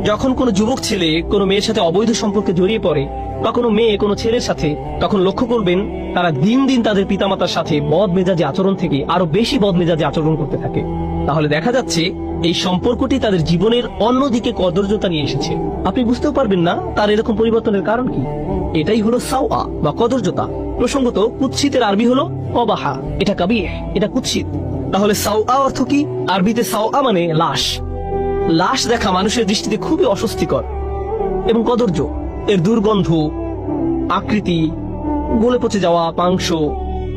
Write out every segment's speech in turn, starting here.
যখন কোনো যুবক ছেলে কোনো মেয়ের সাথে অবৈধ সম্পর্কে জড়িয়ে পড়ে বা কোনো মেয়ে কোনো ছেলের সাথে, তখন লক্ষ্য করবেন তারা দিন দিন তাদের পিতামাতার সাথে বদ মেজাজি আচরণ থেকে আরো বেশি বদ মেজাজি আচরণ করতে থাকে। তাহলে দেখা যাচ্ছে এই সম্পর্কটি তাদের জীবনের অন্যদিকে কদর্যতা নিয়ে এসেছে। আপনি বুঝতেও পারবেন না তার এরকম পরিবর্তনের কারণ কি। এটাই হলো সাওয়া বা কদর্যতা। প্রসঙ্গত কুৎসিতের আরবি হলো কবাহা, এটা কাবিহ, এটা কুৎসিত। তাহলে সাওয়া অর্থ কি? আরবিতে সাওয়া মানে লাশ। লাশ দেখা মানুষের দৃষ্টিতে খুবই অস্বস্তিকর এবং কদর্য। এর দুর্গন্ধ, আকৃতি, গলে পচে যাওয়া মাংস,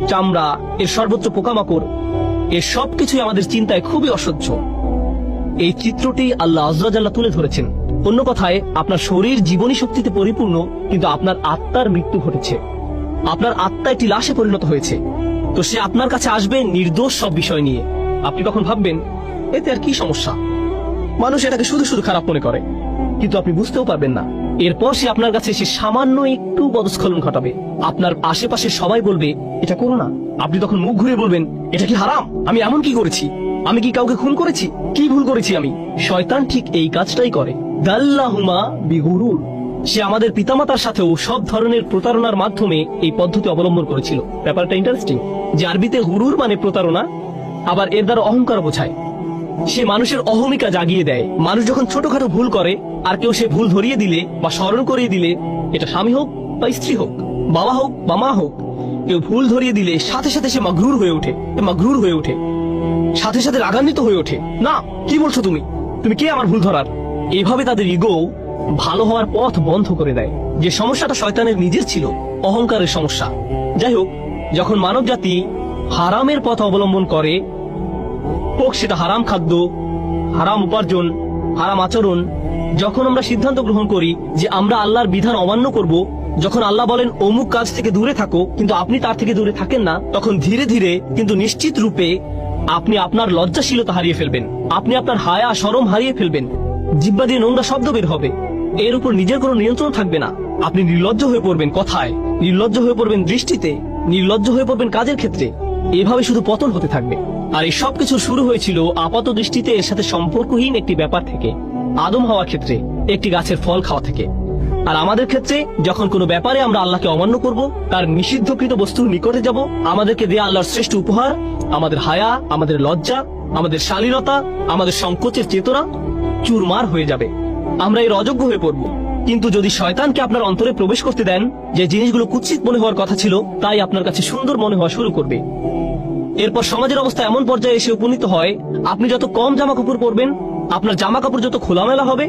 চামড়া, এর সর্বোচ্চ পোকামাকড়, এর সবকিছুই আমাদের চিন্তায় খুবই অসহ্য। এই চিত্রটি আল্লাহ আযজা ওয়া জাল্লা তুলে ধরেছেন। অন্য কথায়, আপনার শরীর জীবনী শক্তিতে পরিপূর্ণ, কিন্তু আপনার আত্মার মৃত্যু ঘটেছে। আপনার আত্মা একটি লাশে পরিণত হয়েছে। তো সে আপনার কাছে আসবে নির্দোষ সব বিষয় নিয়ে। আপনি তখন ভাববেন, এতে আর কি সমস্যা, মানুষ এটাকে শুধু শুধু খারাপ মনে করে। কিন্তু আপনি বুঝতেও পারবেন না, এরপর সে আপনার কাছে এসে সামান্য একটু পদস্খলন ঘটাবে। আপনার আশেপাশে সবাই বলবে, এটা করো না। আপনি তখন মুখ ঘুরে বলবেন, এটা কি হারাম? আমি এমন কি করেছি? আমি কি কাউকে খুন করেছি? কি ভুল করেছি আমি? শয়তান ঠিক এই কাজটাই করে। দাল্লাহুমা বিগুরুর। সে আমাদের পিতামাতার সাথেও সব ধরনের প্রতারণার মাধ্যমে এই পদ্ধতি অবলম্বন করেছিল। ব্যাপারটা ইন্টারেস্টিং যে আরবিতে গুরুর মানে প্রতারণা, আবার এর দ্বারা অহংকার বোঝায়। সে মানুষের অহমিকা জাগিয়ে দেয়। মানুষ যখন ছোটখাটো ভুল করে আর কেউ সে ভুল ধরিয়ে দিলে বা স্মরণ করিয়ে দিলে, এটা স্বামী হোক বা স্ত্রী হোক, বাবা হোক বা মা হোক, কেউ ভুল ধরিয়ে দিলে সাথে সাথে সে মাগরুর হয়ে ওঠে, সাথে সাথে রাগান্বিত হয়ে ওঠে। না, কি বলছো তুমি? তুমি কে আমার ভুল ধরার? এইভাবে তাদের ইগো ভালো হওয়ার পথ বন্ধ করে দেয়। যে সমস্যাটা শয়তানের নিজের ছিল, অহংকারের সমস্যা। যাই হোক, যখন মানব জাতি হারামের পথ অবলম্বন করে, হোক সেটা হারাম খাদ্য, হারাম উপার্জন, হারাম আচরণ, যখন আমরা সিদ্ধান্ত গ্রহণ করি যে আমরা আল্লাহর বিধান অমান্য করব, যখন আল্লাহ বলেন অমুক কাজ থেকে দূরে থাকো, কিন্তু আপনি তার থেকে দূরে থাকেন না, তখন ধীরে ধীরে কিন্তু নিশ্চিত রূপে আপনি আপনার লজ্জাশীলতা হারিয়ে ফেলবেন। আপনি আপনার হায়া শরম হারিয়ে ফেলবেন। জিহ্বা দিয়ে নোংরা শব্দ বের হবে। এর উপর নিজের কোনো নিয়ন্ত্রণ থাকবে না। আপনি নির্লজ্জ হয়ে পড়বেন কথায়, নির্লজ্জ হয়ে পড়বেন দৃষ্টিতে, নির্লজ্জ হয়ে পড়বেন কাজের ক্ষেত্রে। এভাবে শুধু পতন হতে থাকবে। আর এই সবকিছু শুরু হয়েছিল আপাত দৃষ্টিতে এর সাথে সম্পর্কহীন একটি ব্যাপার থেকে, আদম হওয়ার ক্ষেত্রে একটি গাছের ফল খাওয়া থেকে। আর আমাদের ক্ষেত্রে যখন কোনো ব্যাপারে আমরা আল্লাহকে অমান্য করব, তার নিষিদ্ধকৃত বস্তুর নিকটে যাব, আমাদেরকে দেয়া আল্লাহর শ্রেষ্ঠ উপহার, আমাদের হায়া, আমাদের লজ্জা, আমাদের শালীনতা, আমাদের সংকোচের চেতনা চুরমার হয়ে যাবে। আমরা এর অযোগ্য হয়ে পড়ব। কিন্তু যদি শয়তানকে আপনার অন্তরে প্রবেশ করতে দেন, যে জিনিসগুলো কুৎসিত মনে হওয়ার কথা ছিল তাই আপনার কাছে সুন্দর মনে হওয়া শুরু করবে। এরপর সমাজের অবস্থা এমন পর্যায়ে এসে উপনীত হয়, আপনি যত কম জামা কাপড় পরবেন, আপনার জামা কাপড় যত খোলামেলা হবে,